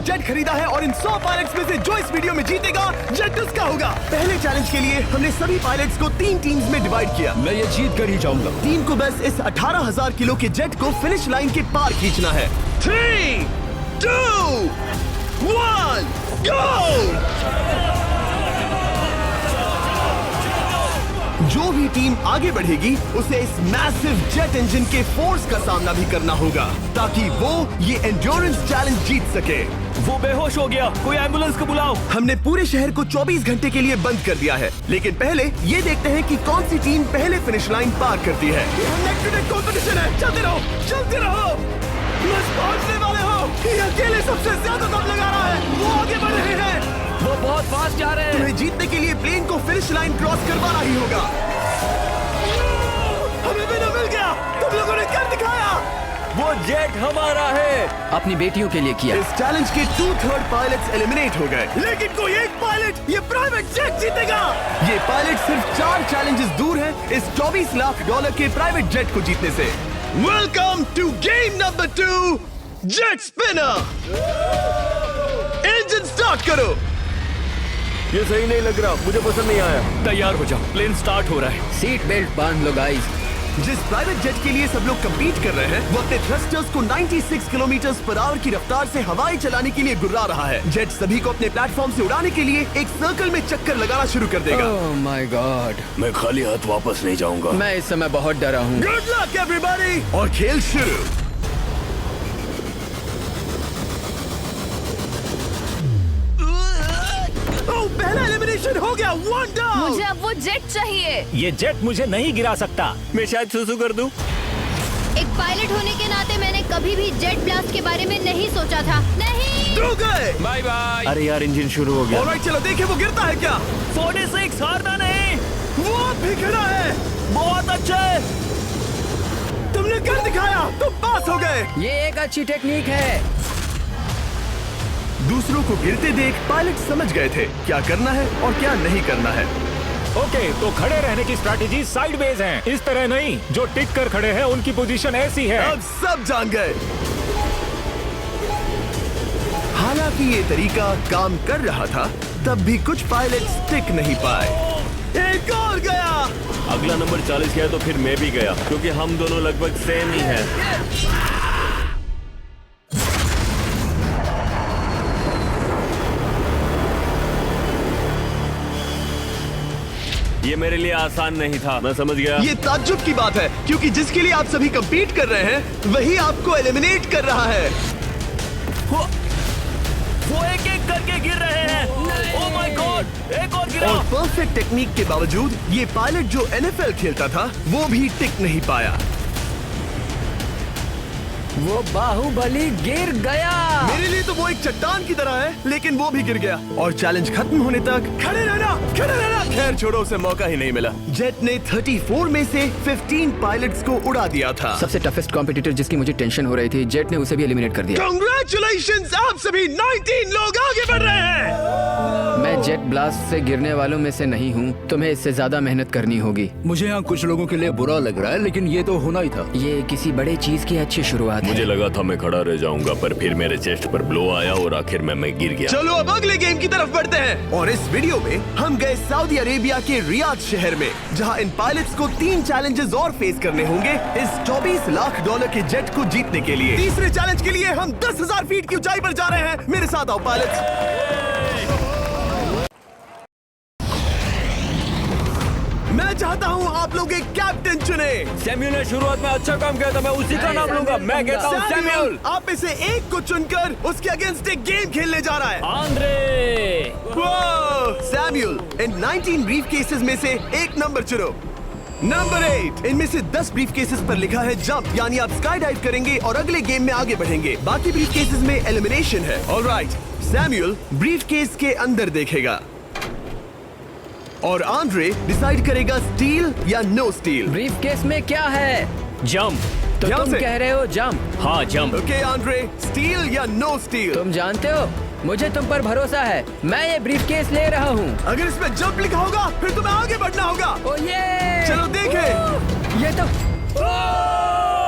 Jet खरीदा है और इन 100 पायलट्स में से जो इस वीडियो में जीतेगा जेट उसका होगा। पहले चैलेंज के लिए हमने सभी पायलट्स को 3 टीम्स में डिवाइड किया। मैं ये जीत कर ही जाऊंगा। टीम को बस इस 18,000 किलो के जेट को फिनिश लाइन के पार खींचना है। 3, 2, 1, गो! जो भी टीम आगे बढ़ेगी उसे इस मैसिव जेट इंजन के फोर्स का सामना भी करना होगा ताकि वो ये एंड्योरेंस चैलेंज जीत सके। वो बेहोश हो गया, कोई एम्बुलेंस को बुलाओ। हमने पूरे शहर को 24 घंटे के लिए बंद कर दिया है, लेकिन पहले ये देखते हैं कि कौन सी टीम पहले फिनिश लाइन पार करती है। नेक टू नेक कंपटीशन है, चलते रहो। बस पहुंचने वाले हो। ये अकेले सबसे ज्यादा दम लगा रहा है, वो आगे बढ़ रहे हैं। वो बहुत फास्ट जा रहे हैं। तुम्हें जीतने के लिए प्लेन को फिनिश लाइन क्रॉस करवाना ही होगा। हमें विनर मिल गया, तुम लोगों ने कर दिखाया। वो जेट हमारा है। अपनी बेटियों के लिए किया। इस चैलेंज के 2/3 पायलट्स एलिमिनेट हो गए, लेकिन कोई एक पायलट ये प्राइवेट जेट जीतेगा। ये पायलट सिर्फ 4 चैलेंजेस दूर है इस $24 लाख के प्राइवेट जेट को जीतने से। Welcome to game number 2, jet spinner. Engine start करो। ये सही नहीं लग रहा, मुझे पसंद नहीं आया। तैयार हो जाओ, प्लेन स्टार्ट हो रहा है। सीट बेल्ट बांध लो गाइस। जिस प्राइवेट जेट के लिए सब लोग compete कर रहे हैं वो अपने थ्रस्टर्स को 96 किलोमीटर पर आवर की रफ्तार से हवाएं चलाने के लिए गुर्रा रहा है। जेट सभी को अपने प्लेटफॉर्म से उड़ाने के लिए एक सर्कल में चक्कर लगाना शुरू कर देगा। ओह माय गॉड, मैं खाली हाथ वापस नहीं जाऊंगा। मैं इस समय बहुत डरा हूँ। गुड लक एवरीबॉडी, और खेल शुरू। पहला एलिमिनेशन हो गया, 1 डाउन। मुझे अब वो जेट चाहिए। ये जेट मुझे नहीं गिरा सकता। मैं शायद सुसु कर दूं। एक पायलट होने के नाते मैंने कभी भी जेट ब्लास्ट के बारे में नहीं सोचा था। नहीं। ड्रू गए। Bye bye. अरे यार, इंजन शुरू हो गया। ऑलराइट, चलो देखें वो गिरता है क्या। 46 हारना नहीं। वो भी खड़ा है। बहुत अच्छा है। तुमने कर दिखाया, तुम पास हो गए। ये एक अच्छी टेक्निक है। दूसरों को गिरते देख पायलट समझ गए थे क्या करना है और क्या नहीं करना है। ओके, तो खड़े रहने की स्ट्रैटेजी साइडवेज है, इस तरह नहीं। जो टिक कर खड़े हैं उनकी पोजीशन ऐसी है। अब सब जान गए। हालांकि ये तरीका काम कर रहा था, तब भी कुछ पायलट टिक नहीं पाए। एक और गया। अगला नंबर 40 गया तो फिर मैं भी गया, क्योंकि हम दोनों लगभग सेम ही हैं। ये मेरे लिए आसान नहीं था, मैं समझ गया। ये ताज्जुब की बात है, क्योंकि जिसके लिए आप सभी compete कर रहे हैं वही आपको एलिमिनेट कर रहा है। वो एक एक करके गिर रहे हैं। ओह माय गॉड, एक और गिरा। और परफेक्ट टेक्निक के बावजूद ये पायलट जो NFL खेलता था वो भी टिक नहीं पाया। वो बाहुबली गिर गया। मेरे लिए तो वो एक चट्टान की तरह है, लेकिन वो भी गिर गया। और चैलेंज खत्म होने तक खड़े रहना। खैर छोड़ो, उसे मौका ही नहीं मिला। जेट ने 34 में से 15 पायलट्स को उड़ा दिया था। सबसे टफेस्ट कॉम्पिटिटर जिसकी मुझे टेंशन हो रही थी, जेट ने उसे भी एलिमिनेट कर दिया। कांग्रेचुलेशंस, आप सभी 19 लोग आगे बढ़ रहे हैं। मैं जेट ब्लास्ट से गिरने वालों में से नहीं हूँ, तुम्हें इससे ज्यादा मेहनत करनी होगी। मुझे यहाँ कुछ लोगों के लिए बुरा लग रहा है, लेकिन ये तो होना ही था। ये किसी बड़े चीज की अच्छी शुरुआत है। मुझे लगा था मैं खड़ा रह जाऊंगा, पर फिर मेरे चेस्ट पर ब्लो आया और आखिर में मैं गिर गया। चलो अब अगले गेम की तरफ बढ़ते हैं। और इस वीडियो में हम गए सऊदी अरेबिया के रियाद शहर में, जहां इन पायलट्स को 3 चैलेंजेस और फेस करने होंगे इस $24 लाख के जेट को जीतने के लिए। तीसरे चैलेंज के लिए हम 10,000 फीट की ऊंचाई पर जा रहे हैं। मेरे साथ आओ पायलट्स। मैं चाहता हूँ आप लोग एक कैप्टन चुने। सैमुअल ने शुरुआत में अच्छा काम किया था, मैं उसी का नाम लूंगा। मैं कहता हूँ सैमुअल। आप में से एक को चुनकर उसके अगेंस्ट एक गेम खेलने जा रहा है। आंद्रे। सैमुअल, इन 19 ब्रीफ केसेस में से एक नंबर चुनो। नंबर 8। इनमें से 10 ब्रीफ केसेस पर लिखा है जंप, यानी आप स्काई डाइव करेंगे और अगले गेम में आगे बढ़ेंगे। बाकी ब्रीफ केसेस में एलिमिनेशन है। ऑलराइट, सैमुअल ब्रीफ केस के अंदर देखेगा और आंद्रे डिसाइड करेगा स्टील या नो स्टील। ब्रीफ केस में क्या है? जंप। तो ध्यान तुम से। कह रहे हो जंप? हाँ, जंप। ओके आंद्रे, स्टील या नो स्टील? तुम जानते हो, मुझे तुम पर भरोसा है। मैं ये ब्रीफ केस ले रहा हूँ। अगर इसमें जंप लिखा होगा फिर तुम्हें आगे बढ़ना होगा। ओ ये चलो देखें। ये तो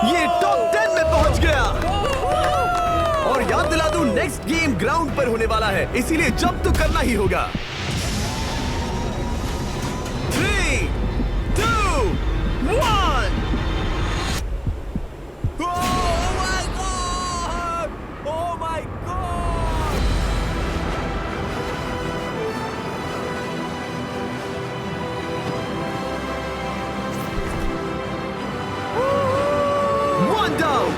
ये टॉप 10 में पहुंच गया। और याद दिला दूं, नेक्स्ट गेम ग्राउंड पर होने वाला है, इसीलिए जंप तो करना ही होगा। 3, 2, 1।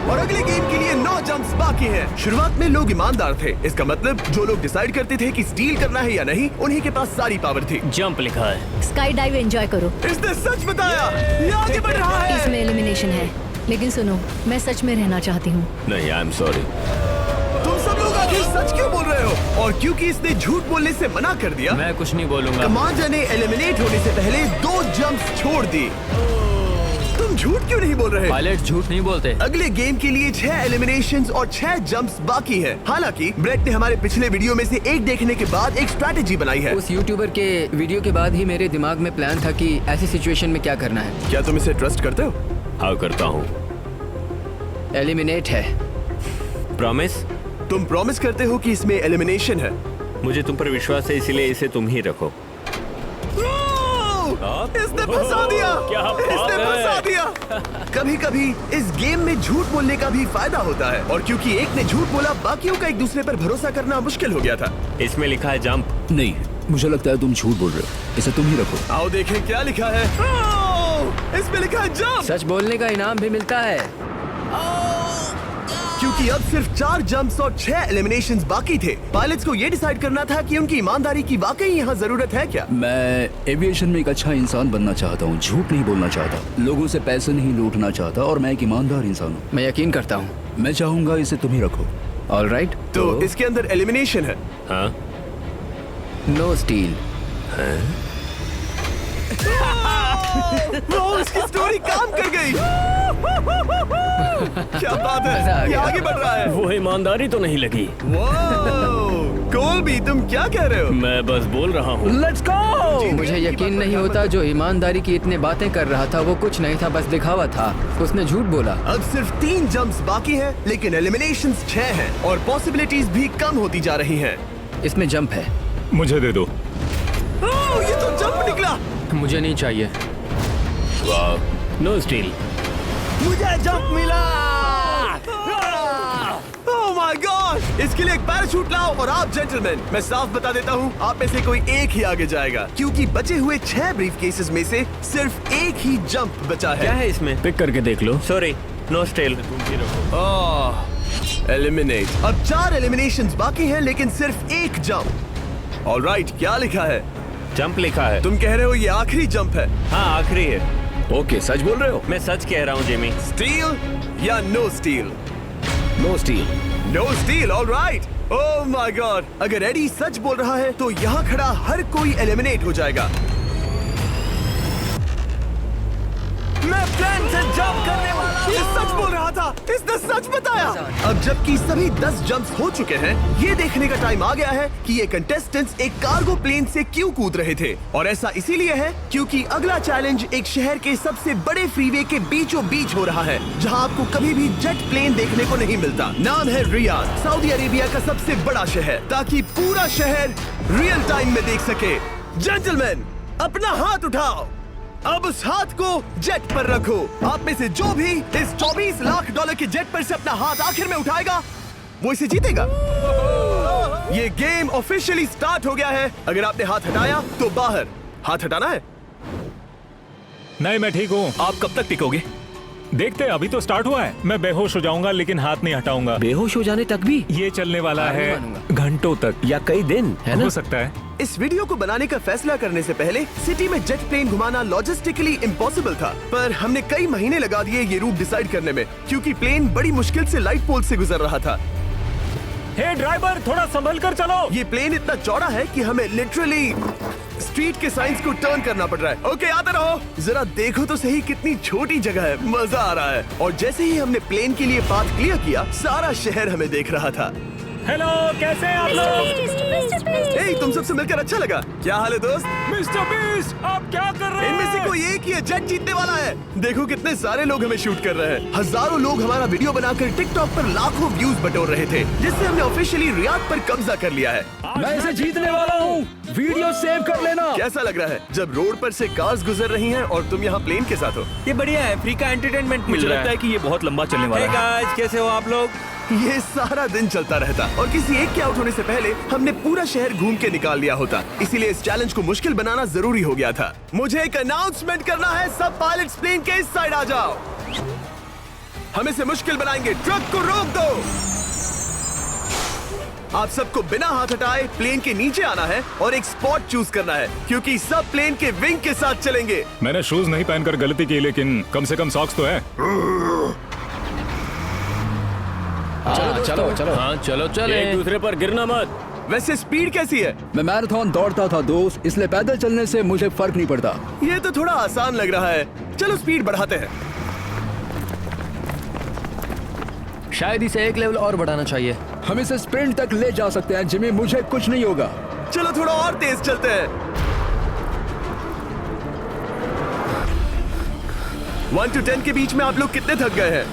और अगले गेम के लिए 9 जंप्स बाकी हैं। शुरुआत में लोग ईमानदार थे, इसका मतलब जो लोग डिसाइड करते थे कि स्टील करना है या नहीं, उन्हीं के पास सारी पावर थी। जंप लिखा है। स्काई डाइव एंजॉय करो। इसने सच बताया, ये आगे बढ़ रहा है। इसमें एलिमिनेशन है, लेकिन सुनो, मैं सच में रहना चाहती हूँ। नहीं, आई एम सॉरी। तुम सब लोग आखिर सच क्यों बोल रहे हो? और क्योंकि इसने झूठ बोलने से मना कर दिया, मैं कुछ नहीं बोलूंगा। कमांडर ने एलिमिनेट होने से पहले 2 जंप्स छोड़ दी। तुम झूठ क्यों नहीं बोल रहे? पायलट झूठ नहीं बोलते। अगले गेम के लिए 6 एलिमिनेशंस और 6 जंप्स बाकी हैं। हालांकि ब्रेट ने हमारे पिछले वीडियो में से एक देखने के बाद एक स्ट्रैटेजी बनाई है। उस यूट्यूबर के वीडियो के बाद ही मेरे दिमाग में प्लान था कि ऐसी सिचुएशन में क्या करना है। क्या तुम इसे ट्रस्ट करते हो? हाँ, करता हूँ। एलिमिनेट है। प्रॉमिस? तुम प्रॉमिस करते हो कि इसमें एलिमिनेशन है? मुझे तुम पर विश्वास है, इसलिए इसे तुम ही रखो। इसने फंसा दिया। क्या बात इसने है? फंसा दिया। कभी-कभी इस गेम में झूठ बोलने का भी फायदा होता है, और क्योंकि एक ने झूठ बोला, बाकियों का एक दूसरे पर भरोसा करना मुश्किल हो गया था। इसमें लिखा है जंप। नहीं, मुझे लगता है तुम झूठ बोल रहे हो। इसे तुम ही रखो। आओ देखें क्या लिखा है। इसमें लिखा है जंप। सच बोलने का इनाम भी मिलता है। क्योंकि अब सिर्फ 4 जंप्स और 6 एलिमिनेशंस बाकी थे, पायलट्स को ये डिसाइड करना था कि उनकी ईमानदारी की वाकई यहाँ जरूरत है क्या। मैं एविएशन में एक अच्छा इंसान बनना चाहता हूँ, झूठ नहीं बोलना चाहता, लोगों से पैसे नहीं लूटना चाहता, और मैं एक ईमानदार इंसान हूँ। मैं यकीन करता हूँ। मैं चाहूंगा इसे तुम ही रखो। All right. तो इसके अंदर एलिमिनेशन है। हाँ, नो स्टील। वो उसकी स्टोरी काम कर गई। क्या बात मजा आ है, ये गया। आगे बढ़ रहा है। वो ईमानदारी तो नहीं लगी। कोलबी, तुम क्या कह रहे हो? मैं बस बोल रहा हूँ। Let's go. मुझे यकीन नहीं होता, जो ईमानदारी की इतने बातें कर रहा था वो कुछ नहीं था, बस दिखावा था। उसने झूठ बोला। अब सिर्फ 3 जंप्स बाकी हैं, लेकिन एलिमिनेशंस 6 हैं और पॉसिबिलिटीज भी कम होती जा रही हैं। इसमें जंप है। मुझे दे दो। ओह, ये तो जंप निकला। मुझे नहीं चाहिए। No steel. मुझे जंप मिला। ओह माय गॉड, इसके लिए एक पैराशूट लाओ। और आप जेंटलमैन, मैं साफ बता देता हूँ, आप में से कोई एक ही आगे जाएगा, क्योंकि बचे हुए 6 ब्रीफ केसेस में से सिर्फ एक ही जंप बचा क्या है। है इसमें? पिक करके देख लो। Sorry, no steal. एलिमिनेट। अब 4 एलिमिनेशंस बाकी हैं, लेकिन सिर्फ एक जंप। ऑलराइट, क्या लिखा है? जंप लिखा है। तुम कह रहे हो ये आखिरी जंप है? हाँ, आखिरी है। ओके, सच बोल रहे हो? मैं सच कह रहा हूँ जिमी। स्टील या no steal? No steal. No steal, alright. Oh my god, अगर एडी सच बोल रहा है तो यहाँ खड़ा हर कोई एलिमिनेट हो जाएगा। मैं प्लान से जंप करने वाला हूँ। ये सच बोल रहा था, इसने सच बताया। अब जबकि सभी 10 जंप्स हो चुके हैं, ये देखने का टाइम आ गया है कि ये कंटेस्टेंट्स एक कार्गो प्लेन से क्यों कूद रहे थे। और ऐसा इसीलिए है क्योंकि अगला चैलेंज एक शहर के सबसे बड़े फ्रीवे के बीचों बीच हो रहा है, जहां आपको कभी भी जेट प्लेन देखने को नहीं मिलता। नाम है रियाद, सऊदी अरेबिया का सबसे बड़ा शहर, ताकि पूरा शहर रियल टाइम में देख सके। जेंटलमैन, अपना हाथ उठाओ। अब उस हाथ को जेट पर रखो। आप में से जो भी इस 24 लाख डॉलर के जेट पर से अपना हाथ आखिर में उठाएगा, वो इसे जीतेगा। ये गेम ऑफिशियली स्टार्ट हो गया है। अगर आपने हाथ हटाया तो बाहर। हाथ हटाना है? नहीं, मैं ठीक हूँ। आप कब तक टिकोगे? देखते हैं, अभी तो स्टार्ट हुआ है। मैं बेहोश हो जाऊंगा, लेकिन हाथ नहीं हटाऊंगा। बेहोश हो जाने तक भी? ये चलने वाला हार नहीं है मानूंगा। घंटों तक, या कई दिन, है ना? हो सकता है। इस वीडियो को बनाने का फैसला करने से पहले सिटी में जेट प्लेन घुमाना लॉजिस्टिकली इम्पॉसिबल था, पर हमने कई महीने लगा दिए ये रूट डिसाइड करने में, क्योंकि प्लेन बड़ी मुश्किल से लाइट पोल से गुजर रहा था। हे ड्राइवर, थोड़ा संभल कर चलो। ये प्लेन इतना चौड़ा है कि हमें लिटरली स्ट्रीट के साइंस को टर्न करना पड़ रहा है। ओके, आते रहो। जरा देखो तो सही कितनी छोटी जगह है, मजा आ रहा है। और जैसे ही हमने प्लेन के लिए पाथ क्लियर किया, सारा शहर हमें देख रहा था। हेलो, कैसे हैं आप लोग? ए, तुम सबसे मिलकर अच्छा लगा। क्या हाल है दोस्त? मिस्टर बीस्ट, आप क्या कर रहे इनमें से हैं? कोई एक ही है जेट जीतने वाला है। देखो कितने सारे लोग हमें शूट कर रहे हैं। हजारों लोग हमारा वीडियो बनाकर टिकटॉक पर लाखों व्यूज बटोर रहे थे, जिससे हमने ऑफिशियली रियाद पर कब्जा कर लिया है। मैं इसे जीतने वाला हूँ। वीडियो सेव कर लेना। कैसा लग रहा है जब रोड पर से कार्स गुजर रही हैं और तुम यहाँ प्लेन के साथ हो? ये बढ़िया है, फ्री का एंटरटेनमेंट मिल रहा है। कि ये बहुत लंबा चलने Hey guys, कैसे हो आप लोग? ये सारा दिन चलता रहता और किसी एक के आउट होने से पहले हमने पूरा शहर घूम के निकाल लिया होता। इसीलिए इस चैलेंज को मुश्किल बनाना जरूरी हो गया था। मुझे एक अनाउंसमेंट करना है, सब पायलट्स प्लेन के इस साइड आ जाओ। हम इसे मुश्किल बनाएंगे, ट्रक को रोक दो। आप सबको बिना हाथ हटाए प्लेन के नीचे आना है और एक स्पॉट चूज करना है, क्योंकि सब प्लेन के विंग के साथ चलेंगे। मैंने शूज नहीं पहनकर गलती की, लेकिन कम से कम सॉक्स तो है। चलो चलो। हाँ चलो चले, एक दूसरे पर गिरना मत। वैसे स्पीड कैसी है? मैं मैराथन दौड़ता था दोस्त, इसलिए पैदल चलने से मुझे फर्क नहीं पड़ता। ये तो थोड़ा आसान लग रहा है। चलो स्पीड बढ़ाते हैं। शायद इसे एक लेवल और बढ़ाना चाहिए। हम इसे स्प्रिंट तक ले जा सकते हैं जिमी, मुझे कुछ नहीं होगा। चलो थोड़ा और तेज चलते हैं। 1 to 10 के बीच में आप लोग कितने थक गए हैं?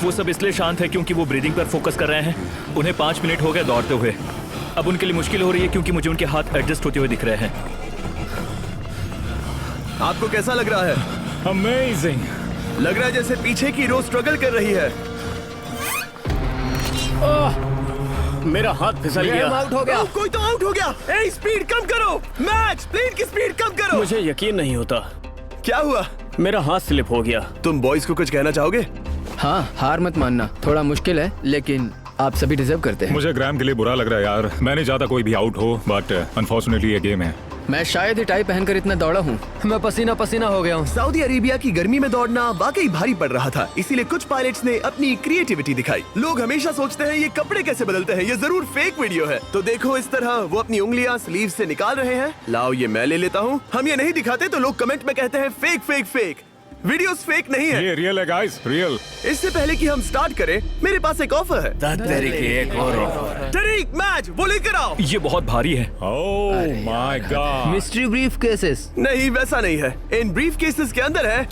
वो सब इसलिए शांत है क्योंकि वो ब्रीदिंग पर फोकस कर रहे हैं। उन्हें 5 मिनट हो गए दौड़ते हुए। अब उनके लिए मुश्किल हो रही है क्योंकि मुझे उनके हाथ एडजस्ट होते हुए दिख रहे हैं। आपको कैसा लग रहा है? अमेजिंग। लग रहा है जैसे पीछे की रो स्ट्रगल कर रही है। मेरा हाथ फिसल गया। आउट हो गया। कोई तो आउट हो गया। ए, स्पीड कम करो। मैच, प्लेन की स्पीड कम करो। मुझे यकीन नहीं होता, क्या हुआ? मेरा हाथ स्लिप हो गया। तुम बॉयज को कुछ कहना चाहोगे? हाँ, हार मत मानना। थोड़ा मुश्किल है, लेकिन आप सभी डिजर्व करते हैं। मुझे ग्राम के लिए बुरा लग रहा है यार। मैं नहीं चाहता कोई भी आउट हो, बट अनफॉर्चुनेटली ये गेम है। मैं शायद ही टाई पहनकर इतना दौड़ा हूँ। मैं पसीना पसीना हो गया हूँ। सऊदी अरेबिया की गर्मी में दौड़ना वाकई भारी पड़ रहा था, इसीलिए कुछ पायलट्स ने अपनी क्रिएटिविटी दिखाई। लोग हमेशा सोचते हैं ये कपड़े कैसे बदलते हैं, ये जरूर फेक वीडियो है। तो देखो इस तरह वो अपनी उंगलियां स्लीव से निकाल रहे हैं। लाओ ये मैं ले लेता हूँ। हम ये नहीं दिखाते तो लोग कमेंट में कहते हैं fake fake fake. Videos fake नहीं है। ये रियल है गाइस, रियल। इससे पहले कि हम स्टार्ट करें, मेरे पास एक ऑफर है। एक और तरीक मैच वो लेकर आओ। ये बहुत भारी है। ओह my God. Mystery brief cases. नहीं वैसा नहीं है। इन ब्रीफ केसेस के अंदर है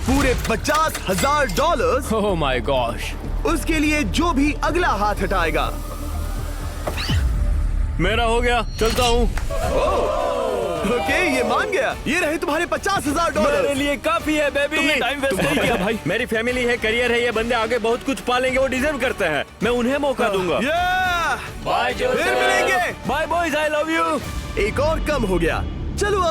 पूरे $50,000। Oh my gosh. उसके लिए जो भी अगला हाथ हटाएगा। मेरा हो गया, चलता हूँ। ओके, ये मान गया। ये रहे तुम्हारे मेरे $50,000। लिए काफी है बेबी। तुमने टाइम वेस्ट नहीं किया भाई। मेरी फैमिली है, करियर है, ये बंदे आगे बहुत कुछ पालेंगे, वो डिजर्व करते हैं। मैं उन्हें मौका दूंगा। Yeah! बाय फिर मिलेंगे। Bye boys, I love you. एक और कम हो गया। चलो